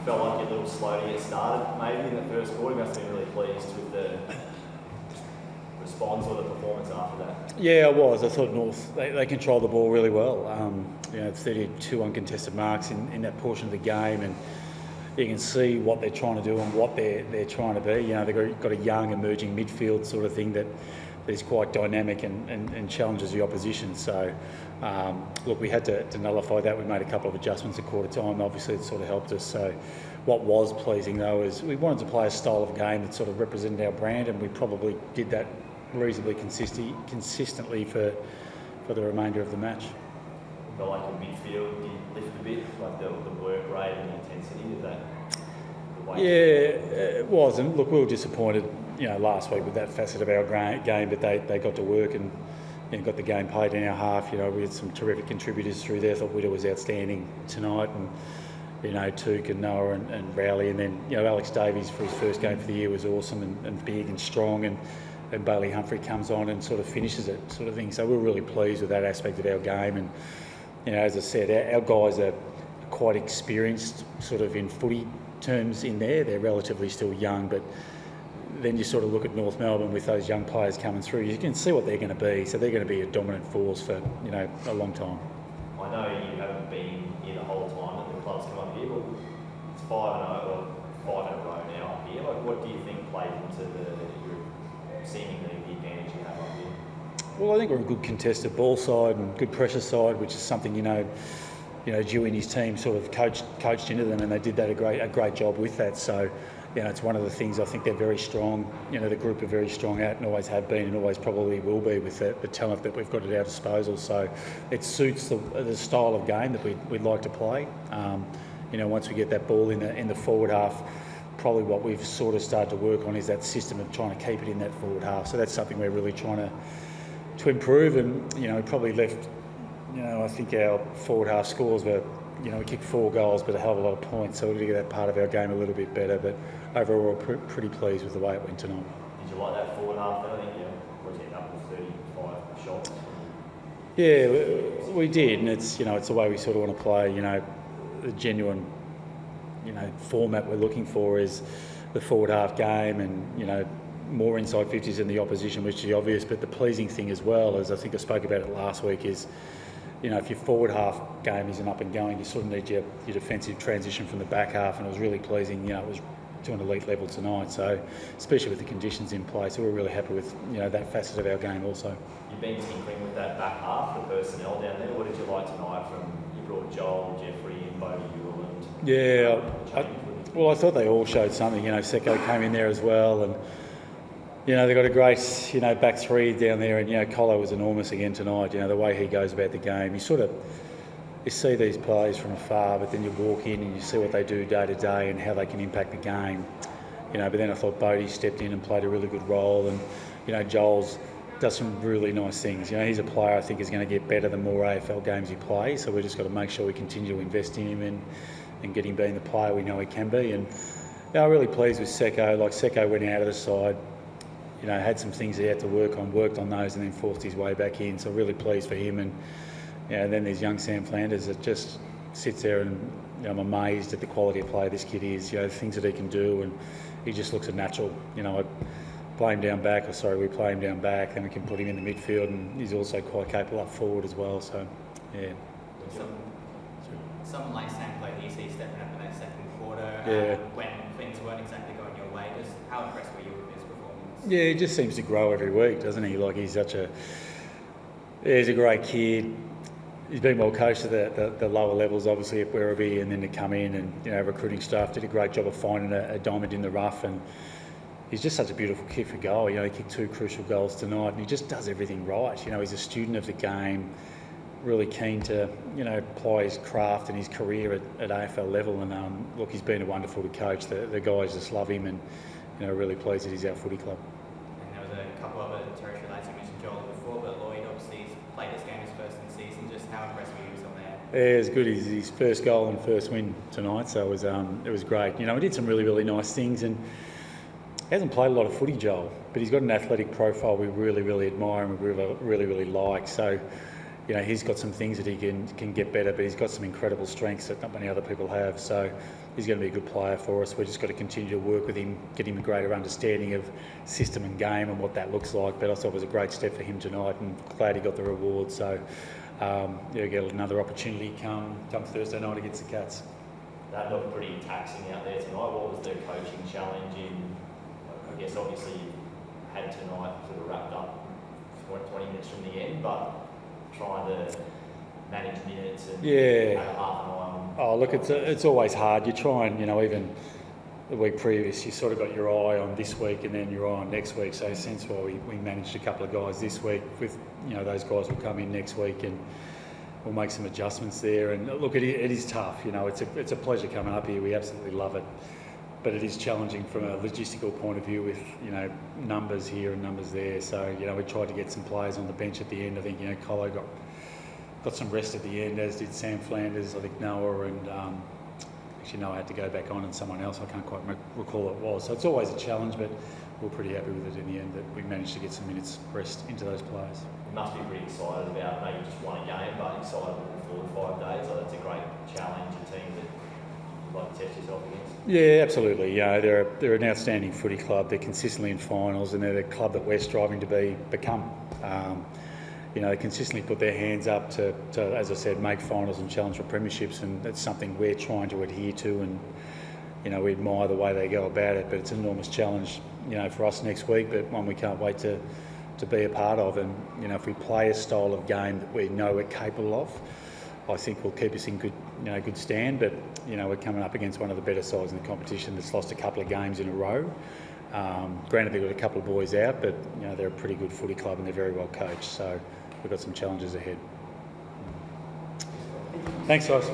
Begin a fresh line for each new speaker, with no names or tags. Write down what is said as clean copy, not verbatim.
felt like you're a little slow to get started maybe in the first quarter. You must have been really pleased with the response or the performance after that.
Yeah, I was. I thought North, they controlled the ball really well. 32 uncontested marks in that portion of the game, and you can see what they're trying to do and what they're trying to be. They've got a young emerging midfield sort of thing that is quite dynamic and challenges the opposition. So, look, we had to nullify that. We made a couple of adjustments at quarter time. Obviously, it sort of helped us. So, what was pleasing though is we wanted to play a style of game that sort of represented our brand, and we probably did that reasonably consistently for the remainder of the match.
Felt like your midfield did lift a bit, like the work rate and the intensity of that.
Yeah, it was, and look, we were disappointed, last week with that facet of our game, but they got to work and got the game played in our half. We had some terrific contributors through there. I thought Witter was outstanding tonight, and Took and Noah and Rowley, and then Alex Davies for his first game for the year was awesome and big and strong, and Bailey Humphrey comes on and sort of finishes it, sort of thing. So we're really pleased with that aspect of our game, and as I said, our guys are quite experienced sort of in footy terms in there. They're relatively still young, but then you sort of look at North Melbourne with those young players coming through, you can see what they're going to be. So they're going to be a dominant force for a long time.
I know you haven't been here the whole time that the club's come up here, but it's 5-0 or 5 in a row now up here. Like, what do you think played into seemingly the advantage you have up here?
Well, I think we're a good contested ball side and good pressure side, which is something Dewey and his team sort of coached into them, and they did that a great job with that. So, it's one of the things I think they're very strong. The group are very strong at, and always have been, and always probably will be with the talent that we've got at our disposal. So, it suits the style of game that we'd like to play. Once we get that ball in the forward half, probably what we've sort of started to work on is that system of trying to keep it in that forward half. So that's something we're really trying to improve, and we probably left. I think our forward half scores were, we kicked 4 goals, but a hell of a lot of points. So we're going to get that part of our game a little bit better. But overall, pretty pleased with the way it went tonight.
Did you like that forward half? I think was it up to 35 shots?
Yeah, we did, and it's it's the way we sort of want to play. The genuine format we're looking for is the forward half game, and more inside 50s than the opposition, which is obvious. But the pleasing thing as well, as I think I spoke about it last week, is if your forward half game isn't up and going, you sort of need your defensive transition from the back half, and it was really pleasing. It was to an elite level tonight, so especially with the conditions in place, so we're really happy with that facet of our game also.
You've been tinkering with that back half, the personnel down there. What did you like tonight from, you brought Joel, Jeffrey and Bodie Ewell?
Yeah, I thought they all showed something. Secco came in there as well, and they've got a great, back three down there, and, Colo was enormous again tonight. The way he goes about the game, you see these players from afar, but then you walk in and you see what they do day to day and how they can impact the game. But then I thought Bodie stepped in and played a really good role, and, Joel's does some really nice things. He's a player I think is going to get better the more AFL games he plays, so we've just got to make sure we continue to invest in him and get him being the player we know he can be. And I'm really pleased with Secco. Like, Secco went out of the side, had some things he had to work on those, and then forced his way back in. So really pleased for him. And then there's young Sam Flanders that just sits there, and I'm amazed at the quality of player this kid is. The things that he can do, and he just looks a natural. I play him down back, we play him down back, then we can put him in the midfield, and he's also quite capable up forward as well. So, yeah.
Someone like Sam played here, so stepping up in that second quarter.
Yeah.
When things weren't exactly going your way, just how impressed were you with his performance?
Yeah, he just seems to grow every week, doesn't he? Like, he's a great kid. He's been well coached at the lower levels, obviously at Werribee, and then to come in and recruiting staff did a great job of finding a diamond in the rough, and he's just such a beautiful kid for goal. He kicked 2 crucial goals tonight, and he just does everything right. He's a student of the game, really keen to apply his craft and his career at AFL level, and look, he's been wonderful to coach. The guys just love him, and really pleased that he's our footy club.
And there was a couple of other territory lads you mentioned Joel before, but Lloyd obviously played this game his first in the season. Just how impressed were you with him there?
Yeah, it was good. His first goal and first win tonight, so it was great. We did some really, really nice things, and he hasn't played a lot of footy, Joel, but he's got an athletic profile we really, really admire and we really, really like. So, you know, he's got some things that he can get better, but he's got some incredible strengths that not many other people have. So he's going to be a good player for us. We've just got to continue to work with him, get him a greater understanding of system and game and what that looks like. But I thought it was a great step for him tonight, and glad he got the reward. So he'll get another opportunity come Thursday night against the Cats.
That looked pretty taxing out there tonight. What was the coaching challenge in, I guess obviously you had tonight sort of wrapped up 20 minutes from the end, but trying to manage minutes and have half an eye on...
Oh, look, it's always hard. You try and, you know, even the week previous, you sort of got your eye on this week and then your eye on next week. So since we managed a couple of guys this week, with, you know, those guys will come in next week and we'll make some adjustments there. And look, it is tough. You know, it's a pleasure coming up here. We absolutely love it. But it is challenging from a logistical point of view with, you know, numbers here and numbers there. So, you know, we tried to get some players on the bench at the end. I think, you know, Colo got some rest at the end, as did Sam Flanders, I think Noah, and actually Noah had to go back on and someone else, I can't quite recall what it was. So it's always a challenge, but we're pretty happy with it in the end that we managed to get some minutes rest into those players.
You must be pretty excited about maybe just won a game, but excited looking forward 5 days. So that's a great challenge, a team that you'd like to test yourself against.
Yeah, absolutely. You know, they're an outstanding footy club. They're consistently in finals, and they're the club that we're striving to become. You know, they consistently put their hands up to, as I said, make finals and challenge for premierships, and that's something we're trying to adhere to. And you know, we admire the way they go about it, but it's an enormous challenge, you know, for us next week, but one we can't wait to be a part of. And you know, if we play a style of game that we know we're capable of, I think will keep us in good stand. But you know, we're coming up against one of the better sides in the competition that's lost a couple of games in a row. Granted, they've got a couple of boys out, but you know, they're a pretty good footy club and they're very well coached. So we've got some challenges ahead. Thanks, guys.